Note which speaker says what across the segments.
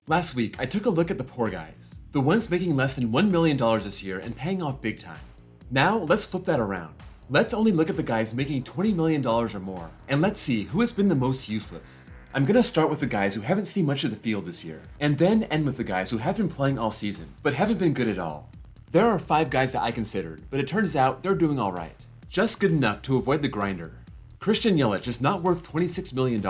Speaker 1: Last week, I took a look at the poor guys, the ones making less than $1 million this year and paying off big time. Now, let's flip that around. Let's only look at the guys making $20 million or more, and let's see who has been the most useless. I'm gonna start with the guys who haven't seen much of the field this year, and then end with the guys who have been playing all season, but haven't been good at all. There are 5 guys that I considered, but it turns out they're doing alright. Just good enough to avoid the grinder. Christian Yelich is not worth $26 million,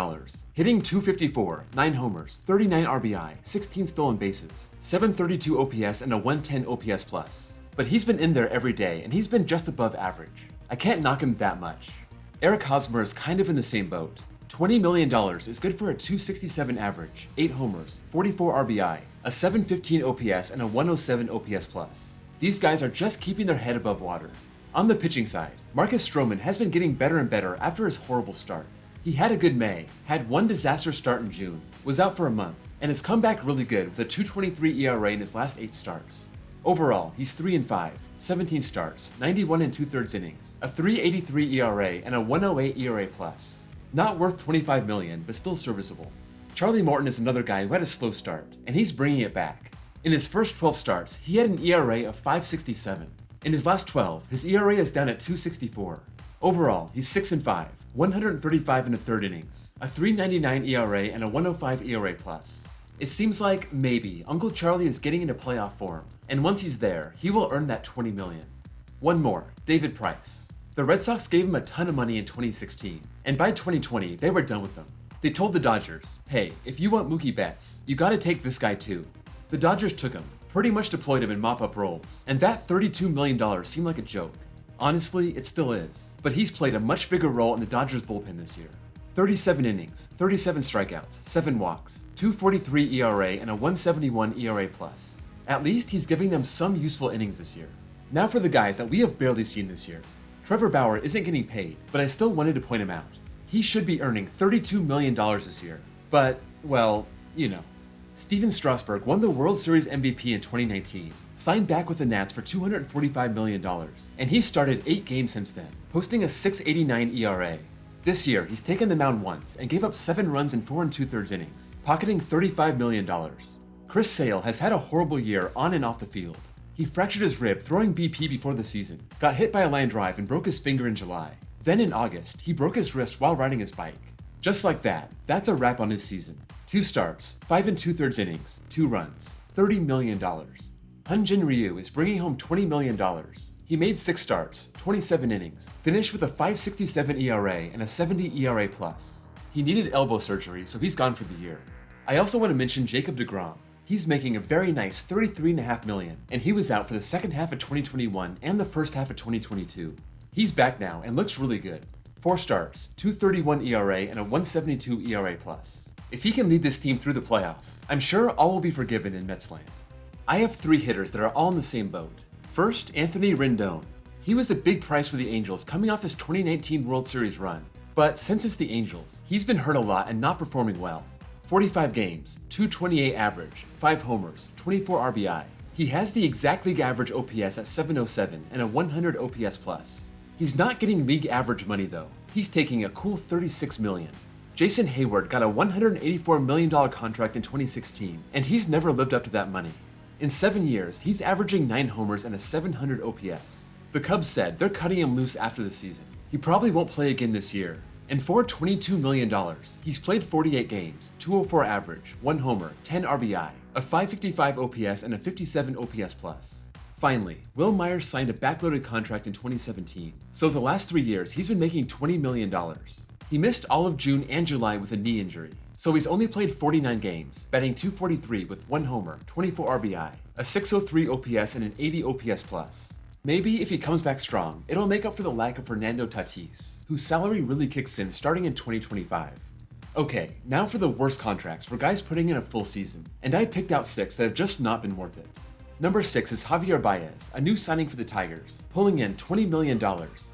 Speaker 1: hitting .254, 9 homers, 39 RBI, 16 stolen bases, 732 OPS, and a 110 OPS plus. But he's been in there every day, and he's been just above average. I can't knock him that much. Eric Hosmer is kind of in the same boat. $20 million is good for a .267 average, 8 homers, 44 RBI, a 715 OPS, and a 107 OPS plus. These guys are just keeping their head above water. On the pitching side, Marcus Stroman has been getting better and better after his horrible start. He had a good May, had one disaster start in June, was out for a month, and has come back really good with a .223 ERA in his last 8 starts. Overall, he's 3-5, 17 starts, 91 2/3 innings, a .383 ERA, and a 108 ERA plus. Not worth $25 million, but still serviceable. Charlie Morton is another guy who had a slow start, and he's bringing it back. In his first 12 starts, he had an ERA of .567. In his last 12, his ERA is down at .264. Overall, he's 6-5, 135 1/3 innings, a .399 ERA, and a 105 ERA plus. It seems like maybe Uncle Charlie is getting into playoff form, and once he's there, he will earn that $20 million. One more, David Price. The Red Sox gave him a ton of money in 2016, and by 2020, they were done with him. They told the Dodgers, hey, if you want Mookie Betts, you gotta take this guy too. The Dodgers took him, pretty much deployed him in mop-up roles, and that $32 million seemed like a joke. Honestly, it still is, but he's played a much bigger role in the Dodgers bullpen this year. 37 innings, 37 strikeouts, 7 walks, .243 ERA, and a 171 ERA plus. At least he's giving them some useful innings this year. Now for the guys that we have barely seen this year. Trevor Bauer isn't getting paid, but I still wanted to point him out. He should be earning $32 million this year, but, well, you know. Steven Strasburg won the World Series MVP in 2019, signed back with the Nats for $245 million, and he started 8 games since then, posting a .689 ERA. This year, he's taken the mound once and gave up 7 runs in 4 2/3 innings, pocketing $35 million. Chris Sale has had a horrible year on and off the field. He fractured his rib throwing BP before the season, got hit by a line drive and broke his finger in July. Then in August, he broke his wrist while riding his bike. Just like that, that's a wrap on his season. 2 starts, 5 2/3 innings, 2 runs, $30 million. Hyun-Jin Ryu is bringing home $20 million. He made 6 starts, 27 innings, finished with a .567 ERA and a 70 ERA plus. He needed elbow surgery, so he's gone for the year. I also want to mention Jacob deGrom. He's making a very nice $33.5 million, and he was out for the second half of 2021 and the first half of 2022. He's back now and looks really good. 4 starts, .231 ERA, and a 172 ERA plus. If he can lead this team through the playoffs, I'm sure all will be forgiven in Mets land. I have 3 hitters that are all in the same boat. First, Anthony Rendon. He was a big price for the Angels coming off his 2019 World Series run, but since it's the Angels, he's been hurt a lot and not performing well. 45 games, .228 average, 5 homers, 24 RBI. He has the exact league average OPS at .707 and a 100 OPS plus. He's not getting league average money though. He's taking a cool $36 million. Jason Hayward got a $184 million contract in 2016, and he's never lived up to that money. In 7 years, he's averaging 9 homers and a 700 OPS. The Cubs said they're cutting him loose after the season. He probably won't play again this year. And for $22 million, he's played 48 games, .204 average, 1 homer, 10 RBI, a .555 OPS, and a 57 OPS plus. Finally, Will Myers signed a backloaded contract in 2017, so the last 3 years he's been making $20 million. He missed all of June and July with a knee injury, so he's only played 49 games, batting .243 with 1 homer, 24 RBI, a 603 OPS, and an 80 OPS plus. Maybe if he comes back strong, it'll make up for the lack of Fernando Tatis, whose salary really kicks in starting in 2025. Okay, now for the worst contracts for guys putting in a full season, and I picked out 6 that have just not been worth it. Number 6 is Javier Baez, a new signing for the Tigers, pulling in $20 million,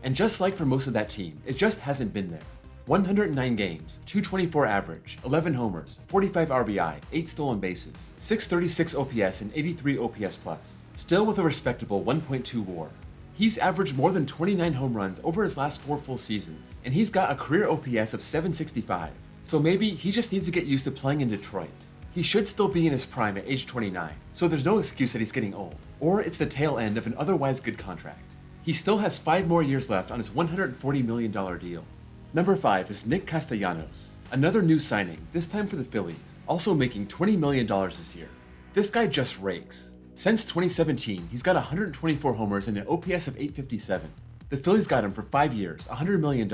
Speaker 1: and just like for most of that team, it just hasn't been there. 109 games, .224 average, 11 homers, 45 RBI, 8 stolen bases, 636 OPS, and 83 OPS plus. Still with a respectable 1.2 WAR. He's averaged more than 29 home runs over his last 4 full seasons, and he's got a career OPS of 765. So maybe he just needs to get used to playing in Detroit. He should still be in his prime at age 29, so there's no excuse that he's getting old, or it's the tail end of an otherwise good contract. He still has 5 more years left on his $140 million deal. Number 5 is Nick Castellanos, another new signing, this time for the Phillies, also making $20 million this year. This guy just rakes. Since 2017, he's got 124 homers and an OPS of 857. The Phillies got him for 5 years, $100 million,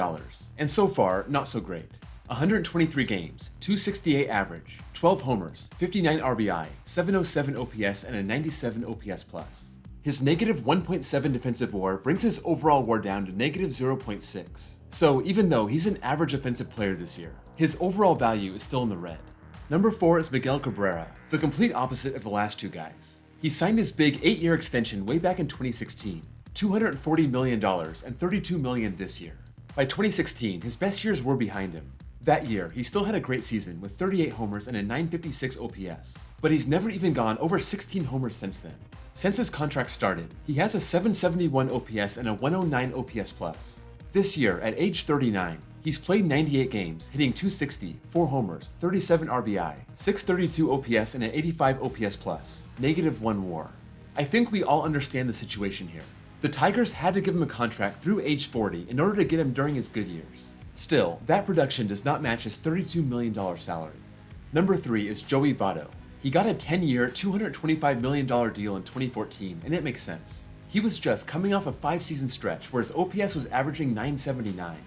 Speaker 1: and so far, not so great. 123 games, 268 average, 12 homers, 59 RBI, 707 OPS, and a 97 OPS plus. His negative 1.7 defensive WAR brings his overall WAR down to negative 0.6. So even though he's an average offensive player this year, his overall value is still in the red. Number 4 is Miguel Cabrera, the complete opposite of the last two guys. He signed his big 8-year extension way back in 2016, $240 million and $32 million this year. By 2016, his best years were behind him. That year, he still had a great season with 38 homers and a 956 OPS, but he's never even gone over 16 homers since then. Since his contract started, he has a 771 OPS and a 109 OPS plus. This year, at age 39, he's played 98 games, hitting 260, 4 homers, 37 RBI, 632 OPS and an 85 OPS plus, negative 1 WAR. I think we all understand the situation here. The Tigers had to give him a contract through age 40 in order to get him during his good years. Still, that production does not match his $32 million salary. Number 3 is Joey Votto. He got a 10-year, $225 million deal in 2014, and it makes sense. He was just coming off a 5-season stretch where his OPS was averaging 979.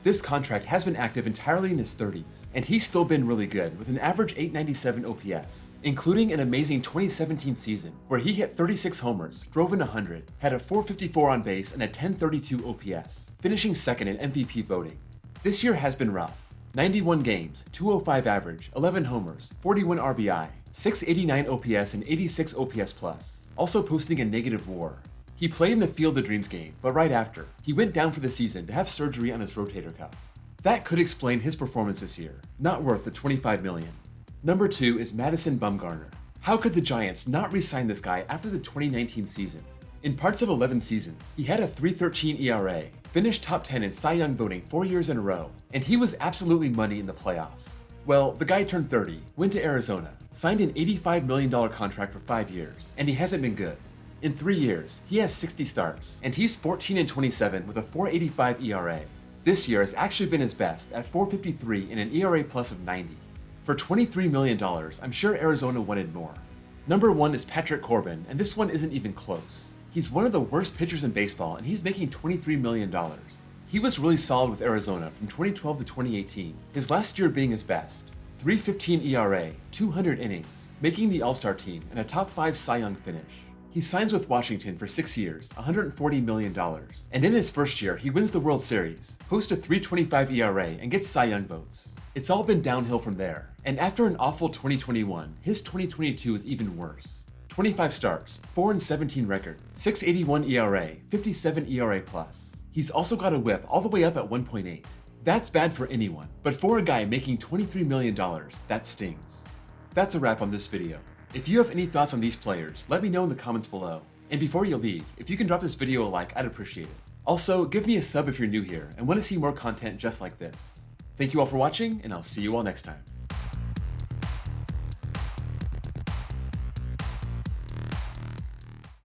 Speaker 1: This contract has been active entirely in his 30s, and he's still been really good with an average 897 OPS, including an amazing 2017 season where he hit 36 homers, drove in 100, had a 454 on base and a 1032 OPS, finishing second in MVP voting. This year has been rough. 91 games, 205 average, 11 homers, 41 RBI, 689 OPS and 86 OPS plus, also posting a negative WAR. He played in the Field of Dreams game, but right after, he went down for the season to have surgery on his rotator cuff. That could explain his performance this year, not worth the $25 million. Number 2 is Madison Bumgarner. How could the Giants not re-sign this guy after the 2019 season? In parts of 11 seasons, he had a 3.13 ERA, finished top 10 in Cy Young voting 4 years in a row, and he was absolutely money in the playoffs. Well, the guy turned 30, went to Arizona, signed an $85 million contract for 5 years, and he hasn't been good. In 3 years, he has 60 starts, and he's 14-27 with a 4.85 ERA. This year has actually been his best at 4.53 and an ERA plus of 90. For $23 million, I'm sure Arizona wanted more. Number 1 is Patrick Corbin, and this one isn't even close. He's one of the worst pitchers in baseball, and he's making $23 million. He was really solid with Arizona from 2012 to 2018, his last year being his best. 3.15 ERA, 200 innings, making the All-Star team and a top 5 Cy Young finish. He signs with Washington for 6 years, $140 million, and in his first year, he wins the World Series, posts a 3.25 ERA, and gets Cy Young votes. It's all been downhill from there, and after an awful 2021, his 2022 is even worse. 25 starts, 4-17 record, 6.81 ERA, 57 ERA plus. He's also got a whip all the way up at 1.8. That's bad for anyone, but for a guy making $23 million, that stings. That's a wrap on this video. If you have any thoughts on these players, let me know in the comments below. And before you leave, if you can drop this video a like, I'd appreciate it. Also, give me a sub if you're new here and want to see more content just like this. Thank you all for watching, and I'll see you all next time.